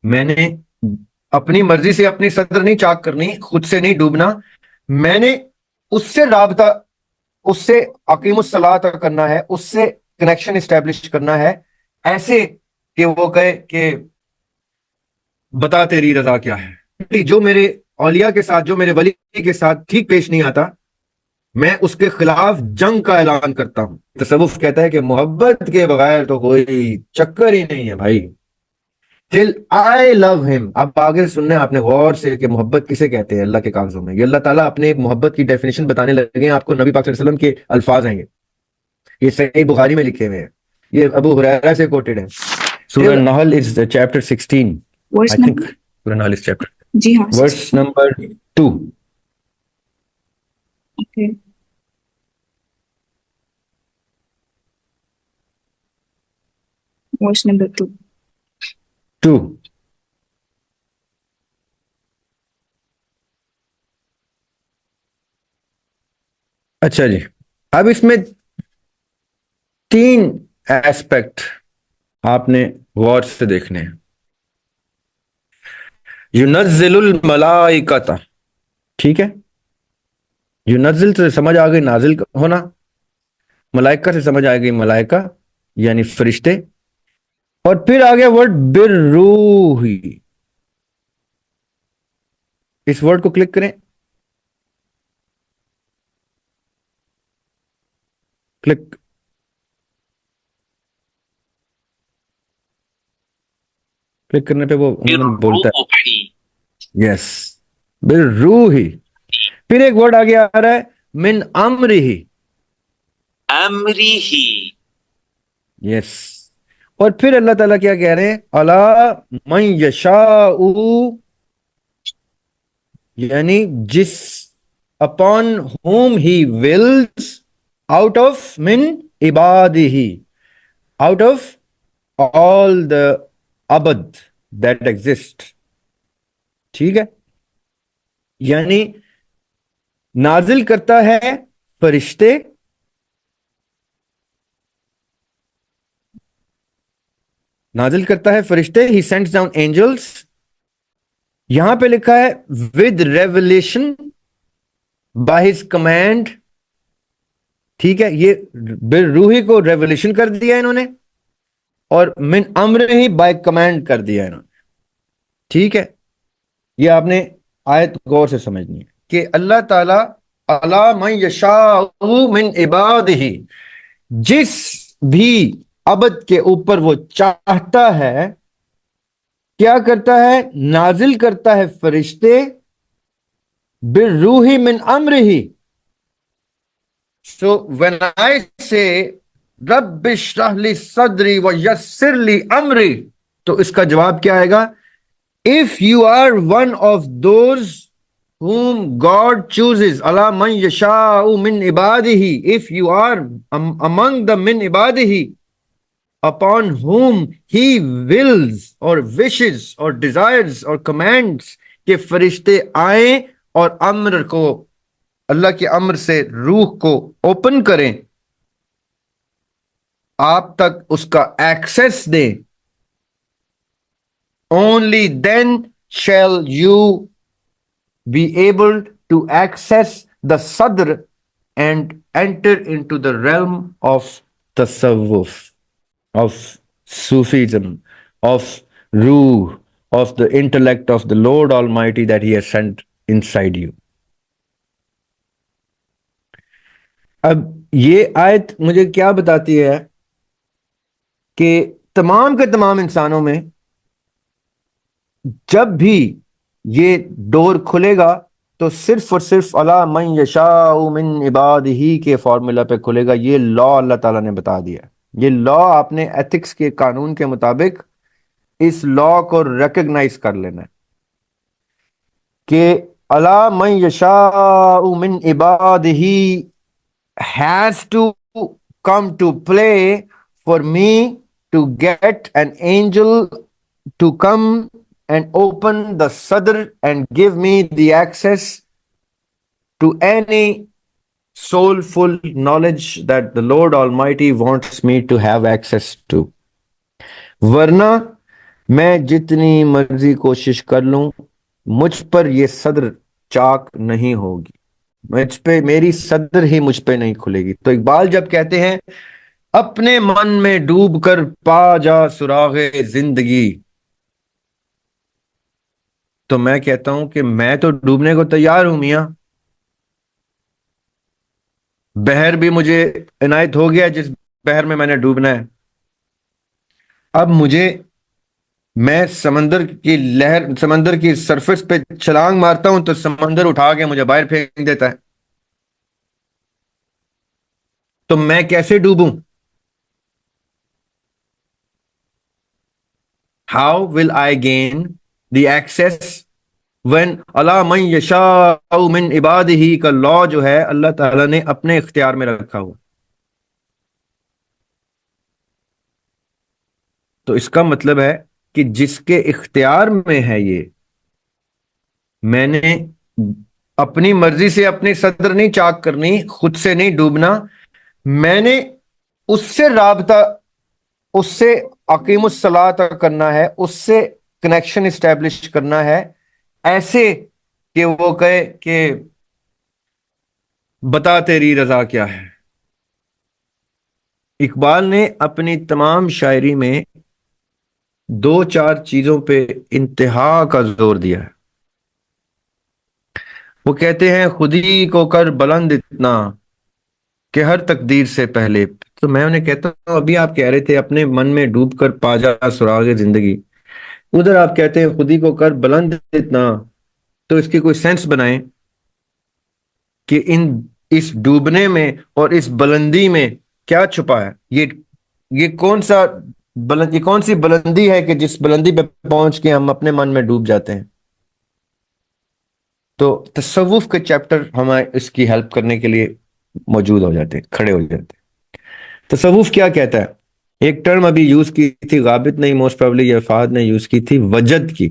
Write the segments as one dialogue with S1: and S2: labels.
S1: میں نے اپنی مرضی سے اپنی صدر نہیں چاک کرنی، خود سے نہیں ڈوبنا، میں نے اس سے رابطہ، اس سے اقیم الصلاۃ کرنا ہے، اس سے کنیکشن اسٹیبلش کرنا ہے، ایسے کہ وہ کہے کہ بتا تیری رضا کیا ہے۔ جو میرے اولیاء کے ساتھ، جو میرے ولی کے ساتھ ٹھیک پیش نہیں آتا، میں اس کے خلاف جنگ کا اعلان کرتا ہوں۔ تصوف کہتا ہے کہ محبت کے بغیر تو کوئی چکر ہی نہیں ہے بھائی، till I love him۔ اب آگے سننا ہے آپ نے غور سے کہ محبت کسے کہتے ہیں اللہ کے کاغذوں میں۔ یہ اللہ تعالیٰ اپنے ایک محبت کی ڈیفینیشن بتانے لگے ہیں آپ کو، نبی پاک صلی اللہ علیہ وسلم کے الفاظ ہیں یہ صحیح بخاری میں لکھے ہوئے ہیں، یہ ابو ہریرہ سے کوٹڈ ہیں۔ Surah Nahl is chapter 16،
S2: verse
S1: I think
S2: number,
S1: Surah Nahl is chapter
S2: جی ہاں،
S1: verse number 2۔
S2: Okay, verse number 2۔
S1: اچھا جی، اب اس میں 3 ایسپیکٹ آپ نے غور سے دیکھنے ہیں۔ ينزل الملائکۃ، ٹھیک ہے، ينزل سے سمجھ آ گئی نازل ہونا، ملائکہ سے سمجھ آ گئی ملائکہ یعنی فرشتے، اور پھر آگے ورڈ بالروح، اس ورڈ کو کلک کریں، کلک، کلک کرنے پہ وہ عموماً بولتا ہے یس بالروح۔ پھر ایک ورڈ آگے آ رہا ہے من امرہ،
S3: امری ہی،
S1: یس، اور پھر اللہ تعالیٰ کیا کہہ رہے ہیں، الا من یشاء، یعنی جس upon whom he wills out of من Ubadah, out of all the abad that exist، ٹھیک ہے، یعنی نازل کرتا ہے فرشتے، نازل کرتا ہے فرشتے، he sends down angels، یہاں پہ لکھا ہے with revelation by his command، ٹھیک ہے، یہ بالروحی کو ریولیشن کر دیا انہوں نے، اور من امر ہی بائی کمانڈ کر دیا انہوں نے، ٹھیک ہے۔ یہ آپ نے آیت غور سے سمجھنی ہے کہ اللہ تعالیٰ الا من یشاء من عبادہ، جس بھی عبد کے اوپر وہ چاہتا ہے کیا کرتا ہے، نازل کرتا ہے فرشتے، بالروح من امرہ۔ So when I say رب اشرح لی صدری ویسر لی امری، تو اس کا جواب کیا آئے گا، if you are one of those whom God chooses، الا من یشاء من Ubadah, if you are among the من Ubadah upon whom he wills or wishes or desires or commands کہ فرشتے آئیں اور امر کو، اللہ کے امر سے روح کو اوپن کریں، آپ تک اس کا ایکسس دیں، only then shall you be able to access the sadr and enter into the realm of tasawwuf, of Sufism, of ruh, of the intellect of the Lord Almighty that He has sent inside you۔ اب یہ آیت مجھے کیا بتاتی ہے کہ تمام کے تمام انسانوں میں جب بھی یہ ڈور کھلے گا تو صرف اور صرف الا من یشاء من عبادہ کے فارمولا پہ کھلے گا۔ یہ لا اللہ تعالیٰ نے بتا دیا، یہ لا آپ نے ایتھکس کے قانون کے مطابق اس لا کو ریکگنائز کر لینا ہے کہ الا من یشاء من Ubadah has to come to play for me to get an angel to come and open the sadr and give me the access to any soulful knowledge that the Lord Almighty wants me to have access to۔ ورنہ میں جتنی مرضی کوشش کر لوں مجھ پر یہ صدر چاک نہیں ہوگی، مجھ پہ میری صدر ہی مجھ پہ نہیں کھلے گی۔ تو اقبال جب کہتے ہیں اپنے من میں ڈوب کر پا جا سراغ زندگی، تو میں کہتا ہوں کہ میں تو ڈوبنے کو تیار ہوں میاں، بحر بھی مجھے عنایت ہو گیا جس بحر میں نے ڈوبنا ہے۔ اب میں سمندر کی لہر، سمندر کی سرفس پہ چھلانگ مارتا ہوں تو سمندر اٹھا کے مجھے باہر پھینک دیتا ہے، تو میں کیسے ڈوبوں؟ How will I gain the access when Allah من یشاء من عبادہ کا لا جو ہے اللہ تعالیٰ نے اپنے اختیار میں رکھا ہو، تو اس کا مطلب ہے کہ جس کے اختیار میں ہے یہ، میں نے اپنی مرضی سے اپنی صدر نہیں چاک کرنی، خود سے نہیں ڈوبنا، میں نے اس سے رابطہ، اس سے اقیم الصلاۃ کرنا ہے، اس سے کنیکشن اسٹیبلش کرنا ہے، ایسے کہ وہ کہے کہ بتا تیری رضا کیا ہے۔ اقبال نے اپنی تمام شاعری میں دو چار چیزوں پہ انتہا کا زور دیا ہے۔ وہ کہتے ہیں خودی کو کر بلند اتنا کہ ہر تقدیر سے پہلے، تو میں انہیں کہتا ہوں ابھی آپ کہہ رہے تھے اپنے من میں ڈوب کر پا جا سراغ زندگی، ادھر آپ کہتے ہیں خودی کو کر بلند اتنا، تو اس کی کوئی سینس بنائیں کہ اس ڈوبنے میں اور اس بلندی میں کیا چھپا ہے؟ یہ کون سا یہ کون سی بلندی ہے کہ جس بلندی پہ پہنچ کے ہم اپنے من میں ڈوب جاتے ہیں؟ تو تصوف کے چیپٹر ہمیں اس کی ہیلپ کرنے کے لیے موجود ہو جاتے ہیں، کھڑے ہو جاتے ہیں۔ تصوف کیا کہتا ہے؟ ایک ٹرم ابھی یوز کی تھی غابت نے، موسٹ پروبلی یہ فہد نے یوز کی تھی، وجد کی۔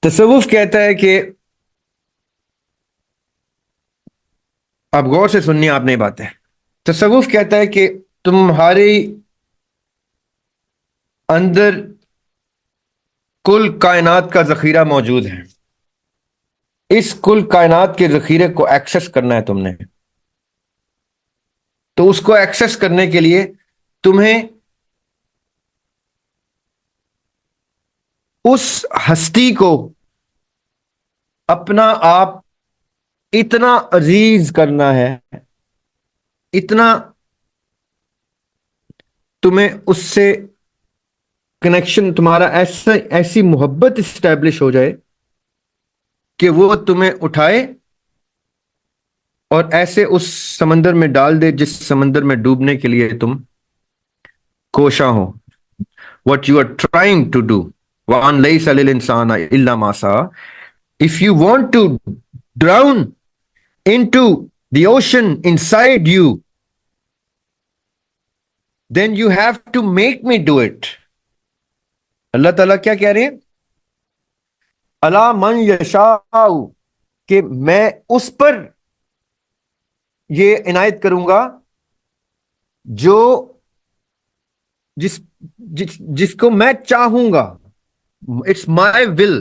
S1: تصوف کہتا ہے کہ اب غور سے سننی آپ نے یہ باتیں، تصوف کہتا ہے کہ تمہاری اندر کل کائنات کا ذخیرہ موجود ہے، اس کل کائنات کے ذخیرے کو ایکسس کرنا ہے تم نے، تو اس کو ایکسس کرنے کے لیے تمہیں اس ہستی کو اپنا آپ اتنا عزیز کرنا ہے، اتنا تمہیں اس سے کنیکشن، تمہارا ایسی محبت اسٹیبلش ہو جائے کہ وہ تمہیں اٹھائے اور ایسے اس سمندر میں ڈال دے جس سمندر میں ڈوبنے کے لیے تم کوشاں ہو۔ what you are trying to do وَأَنْ لَيْسَ لِلْإِنسَانَ إِلَّا مَا سَعَى، if you want to drown into the ocean inside you, then you have to make me do it۔ اللہ تعالیٰ کیا کہہ رہے ہیں؟ الا من یشاء، کہ میں اس پر یہ عنایت کروں گا جو جس کو میں چاہوں گا، اٹس مائی ول۔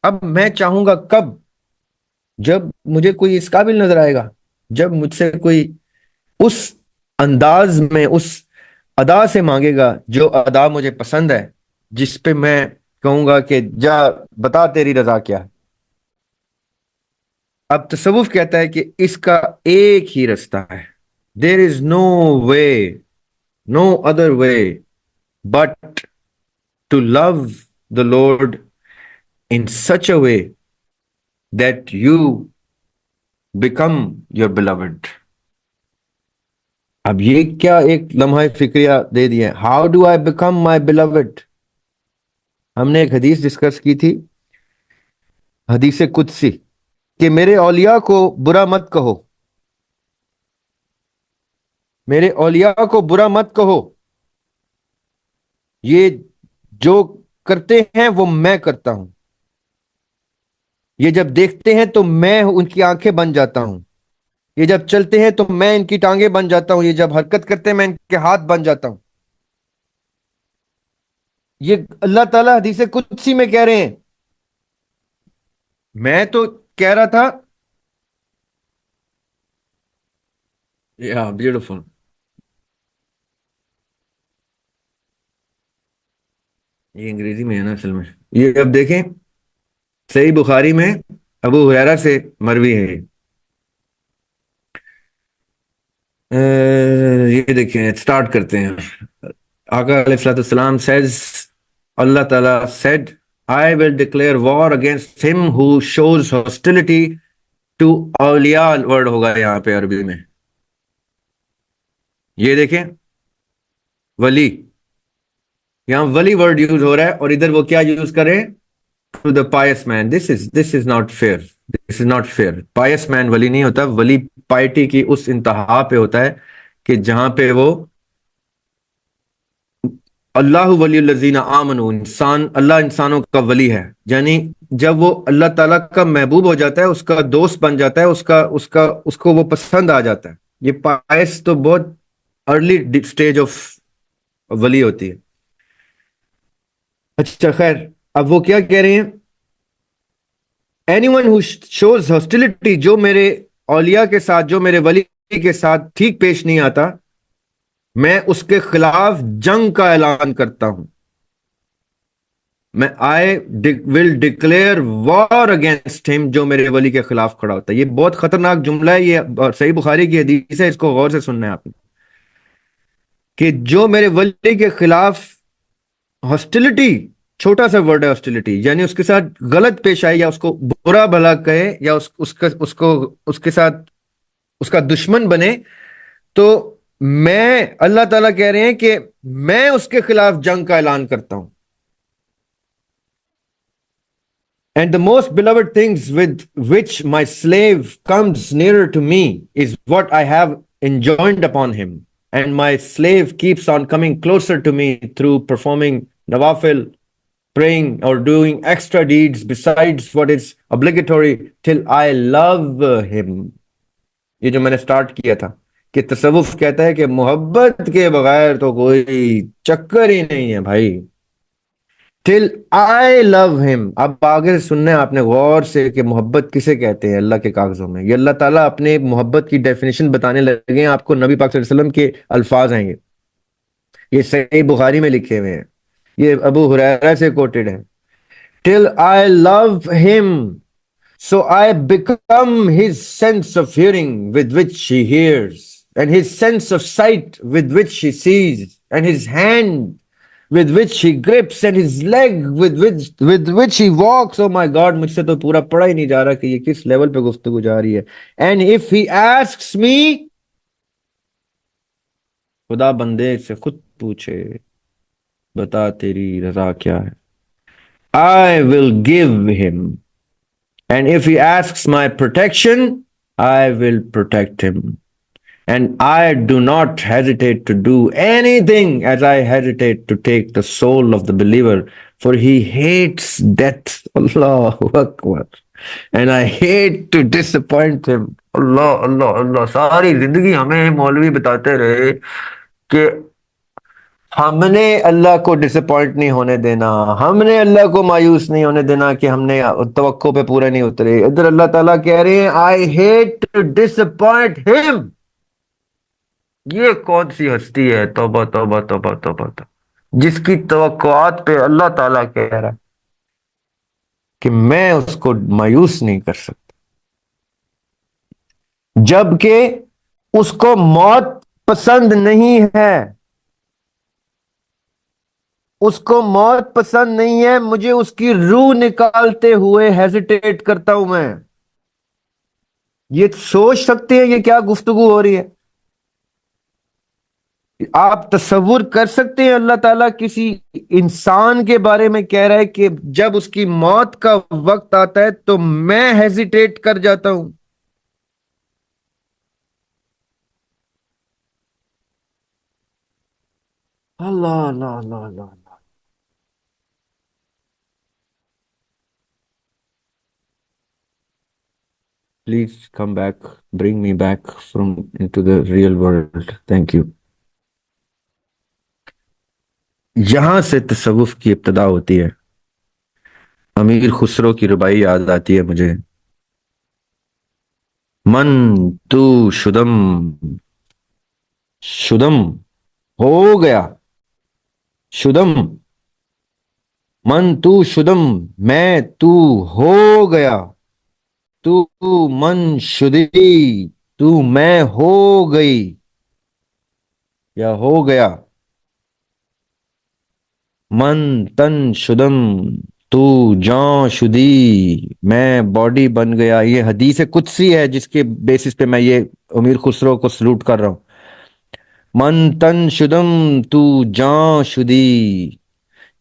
S1: اب میں چاہوں گا کب؟ جب مجھے کوئی اس قابل نظر آئے گا، جب مجھ سے کوئی اس انداز میں، اس ادا سے مانگے گا جو ادا مجھے پسند ہے، جس پہ میں کہوں گا کہ جا بتا تیری رضا کیا ہے۔ اب تصوف کہتا ہے کہ اس کا ایک ہی رستہ ہے، there is no way, no other way but to love the lord in such a way that you become your beloved۔ اب یہ کیا ایک لمحہ فکریہ دے دیا ہے، how do I become my beloved؟ ہم نے ایک حدیث ڈسکس کی تھی، حدیث قدسی، کہ میرے اولیاء کو برا مت کہو، میرے اولیاء کو برا مت کہو، یہ جو کرتے ہیں وہ میں کرتا ہوں، یہ جب دیکھتے ہیں تو میں ان کی آنکھیں بن جاتا ہوں، یہ جب چلتے ہیں تو میں ان کی ٹانگیں بن جاتا ہوں، یہ جب حرکت کرتے ہیں میں ان کے ہاتھ بن جاتا ہوں۔ یہ اللہ تعالیٰ حدیث قدسی میں کہہ رہے ہیں. میں تو کہہ رہا تھا بیوٹیفل. یہ انگریزی میں ہے نا اصل میں. یہ اب دیکھیں صحیح بخاری میں ابو ہریرہ سے مروی ہے. یہ دیکھیں سٹارٹ کرتے ہیں. آقا علیہ الصلوۃ والسلام says اللہ تعالیٰ said I will declare war against him who shows hostility to اولیاء. ورڈ ہوگا یہاں پہ عربی میں. یہ دیکھیں ولی, یہاں ولی ورڈ یوز ہو رہا ہے اور ادھر وہ کیا یوز کریں to the pious man. This is not fair. This is not fair. Pious man ولی نہیں ہوتا. ولی پائٹی کی اس انتہا پہ ہوتا ہے کہ جہاں پہ وہ اللہ ولی الذین آمنوا, اللہ انسانوں کا ولی ہے. یعنی جب وہ اللہ تعالیٰ کا محبوب ہو جاتا ہے, اس کا دوست بن جاتا ہے, اس کو وہ پسند آ جاتا ہے. یہ پائس تو بہت ارلی سٹیج آف ولی ہوتی ہے. اچھا خیر, اب وہ کیا کہہ رہے ہیں, اینی ون ہو شوز ہاسٹیلٹی, جو میرے اولیاء کے ساتھ, جو میرے ولی کے ساتھ ٹھیک پیش نہیں آتا, میں اس کے خلاف جنگ کا اعلان کرتا ہوں. میں آئی ول ڈکلیئر وار اگینسٹ ہم, جو میرے ولی کے خلاف کھڑا ہوتا ہے. یہ بہت خطرناک جملہ ہے, یہ صحیح بخاری کی حدیث ہے, اس کو غور سے سننا ہے آپ نے, کہ جو میرے ولی کے خلاف ہاسٹیلٹی, چھوٹا سا ورڈ ہے ہاسٹیلٹی, یعنی اس کے ساتھ غلط پیش آئے یا اس کو برا بھلا کہے یا اس کے ساتھ اس کا دشمن بنے, تو میں, اللہ تعالیٰ کہہ رہے ہیں کہ میں اس کے خلاف جنگ کا اعلان کرتا ہوں. And the most beloved things with which my slave comes nearer to me is what I have enjoined upon him. And my slave keeps on coming closer to me through performing nawafil, praying or doing extra deeds besides what is obligatory till I love him. یہ جو میں نے start کیا تھا کہ تصوف کہتا ہے کہ محبت کے بغیر تو کوئی چکر ہی نہیں ہے بھائی. ٹل آئی لو ہم. اب آگے سننا ہے آپ نے غور سے کہ محبت کسے کہتے ہیں اللہ کے کاغذوں میں. یہ اللہ تعالیٰ اپنے محبت کی ڈیفینیشن بتانے لگے ہیں آپ کو. نبی پاک صلی اللہ علیہ وسلم کے الفاظ ہیں یہ صحیح بخاری میں لکھے ہوئے ہیں, یہ ابو ہریرہ سے کوٹڈ ہے. ٹل آئی لو ہم so I become his sense of hearing with which he hears, and his sense of sight with which he sees, and his hand with which he grips, and his leg with which he walks. Oh my God, مجھ سے تو پورا پڑھا ہی نہیں جا رہا کہ یہ کس لیول پہ گفتگو جا رہی ہے. And if he asks me, خدا بندے سے خود پوچھے بتا تیری رضا کیا ہے, I will give him. And if he asks my protection, I will protect him. And I do not hesitate to do anything as I hesitate to take the soul of the believer, for he hates death. Allahu Akbar. And I hate to disappoint him. Allah, Allah, Allah. ساری زندگی ہمیں مولوی بتاتے رہے کہ ہم نے اللہ کو ڈس اپوائنٹ نہیں ہونے دینا, ہم نے اللہ کو مایوس نہیں ہونے دینا کہ ہم نے توقع پہ پورے نہیں اترے. ادھر اللہ تعالیٰ کہہ رہے ہیں I hate to disappoint him. یہ کون سی ہستی ہے, توبہ توبہ توبہ توبہ, جس کی توقعات پہ اللہ تعالیٰ کہہ رہا ہے کہ میں اس کو مایوس نہیں کر سکتا, جبکہ اس کو موت پسند نہیں ہے. اس کو موت پسند نہیں ہے, مجھے اس کی روح نکالتے ہوئے ہیزیٹیٹ کرتا ہوں میں. یہ سوچ سکتے ہیں یہ کیا گفتگو ہو رہی ہے؟ آپ تصور کر سکتے ہیں اللہ تعالیٰ کسی انسان کے بارے میں کہہ رہا ہے کہ جب اس کی موت کا وقت آتا ہے تو میں ہیزیٹیٹ کر جاتا ہوں. اللہ اللہ اللہ اللہ. Please come back, bring me back into the real world. Thank you. یہاں سے تصوف کی ابتدا ہوتی ہے. امیر خسرو کی ربائی یاد آتی ہے مجھے. من تو شدم، شدم ہو گیا، شدم، من تو شدم، میں تو ہو گیا، تو من شدی، تو میں ہو گئی یا ہو گیا. من تن شدم، تو جان شدی، میں باڈی بن گیا. یہ حدیث قدسی ہے جس کے بیسس پہ میں یہ امیر خسرو کو سلوٹ کر رہا ہوں. من تن شدم، تو جان شدی،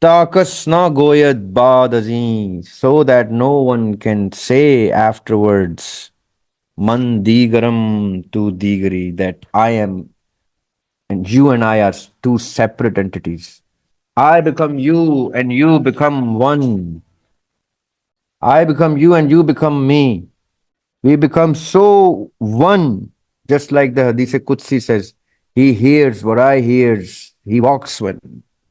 S1: تاکس نہ گوید بعد ازیں، so that no one can say afterwards. من دیگرم تو دیگری, that I am and you and I are two separate entities. I become you and you become one. I become you and you become me. We become so one, just like the Hadith Qudsi says. He hears what I hears. He walks when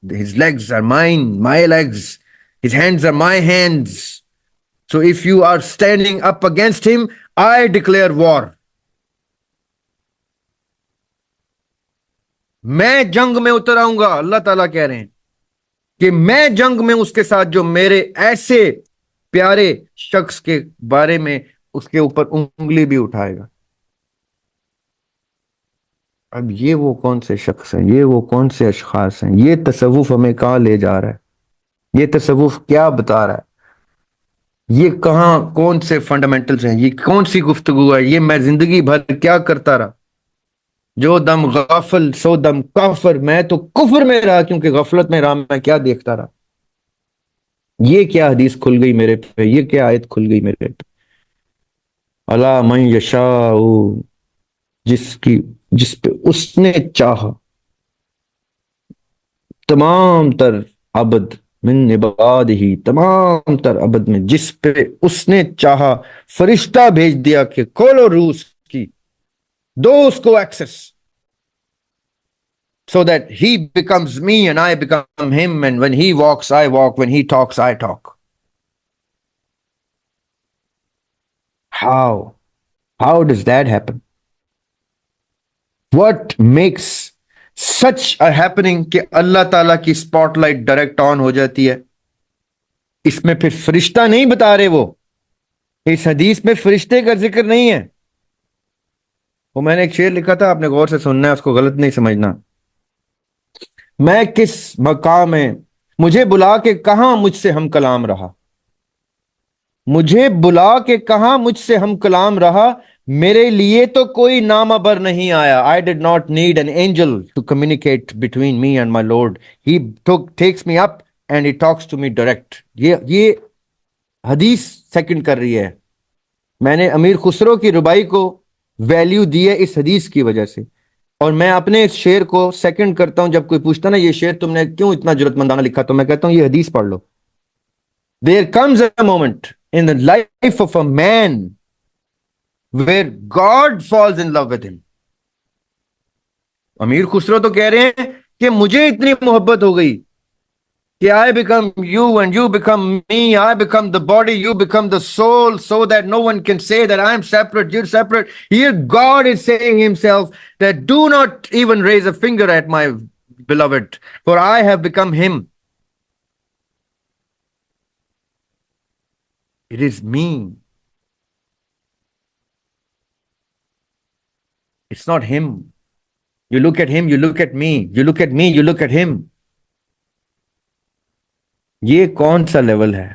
S1: his legs are mine, my legs. His hands are my hands. So if you are standing up against him, I declare war. میں جنگ میں اتر آؤں گا. اللہ تعالیٰ کہہ رہے ہیں کہ میں جنگ میں اس کے ساتھ جو میرے ایسے پیارے شخص کے بارے میں اس کے اوپر انگلی بھی اٹھائے گا. اب یہ وہ کون سے شخص ہیں, یہ وہ کون سے اشخاص ہیں, یہ تصوف ہمیں کہاں لے جا رہا ہے, یہ تصوف کیا بتا رہا ہے, یہ کہاں کون سے فنڈامنٹلز ہیں, یہ کون سی گفتگو ہے, یہ میں زندگی بھر کیا کرتا رہا. جو دم غافل سو دم کافر, میں تو کفر میں رہا کیونکہ غفلت میں رہا. میں کیا دیکھتا رہا. یہ کیا حدیث کھل گئی میرے پہ, یہ کیا آیت کھل گئی میرے پہ. الا من یشاء, جس پہ اس نے چاہا, تمام تر عبد من عبادہ, تمام تر عبد میں جس پہ اس نے چاہا فرشتہ بھیج دیا کہ کھولو روح کی, دو اس کو Axis, so that he becomes me and I become him, and when he walks I walk, when he talks I talk. How does that happen? What makes such a happening کہ اللہ تعالیٰ کی اسپاٹ لائٹ ڈائریکٹ آن ہو جاتی ہے. اس میں پھر فرشتہ نہیں بتا رہے, وہ اس حدیث میں فرشتے کا ذکر نہیں ہے. وہ میں نے ایک شعر لکھا تھا, آپ نے غور سے سننا ہے, اس کو غلط نہیں سمجھنا. میں کس مقام میں, مجھے بلا کے کہاں مجھ سے ہم کلام رہا, مجھے بلا کے کہاں مجھ سے ہم کلام رہا, میرے لیے تو کوئی نامہ بر نہیں آیا. I did not need an angel to communicate between me and my Lord. He takes me up and he talks to me direct. یہ حدیث سیکنڈ کر رہی ہے. میں نے امیر خسرو کی ربائی کو ویلیو دی ہے اس حدیث کی وجہ سے, اور میں اپنے اس شعر کو سیکنڈ کرتا ہوں. جب کوئی پوچھتا نا یہ شعر تم نے کیوں اتنا جرأت مندانہ لکھا, تو میں کہتا ہوں یہ حدیث پڑھ لو. There comes a moment in the life of a man where God falls in love with him. امیر خسرو تو کہہ رہے ہیں کہ مجھے اتنی محبت ہو گئی کہ I become you and you become me, I become the body, you become the soul, so that no one can say that I'm separate, you're separate. Here God is saying himself that do not even raise a finger at my beloved, for I have become him. It is me. It's not him. You look at him, you look at me. You look at me, you look at him. یہ کون سا level ہے,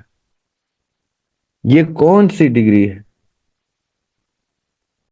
S1: یہ کون سی degree ہے.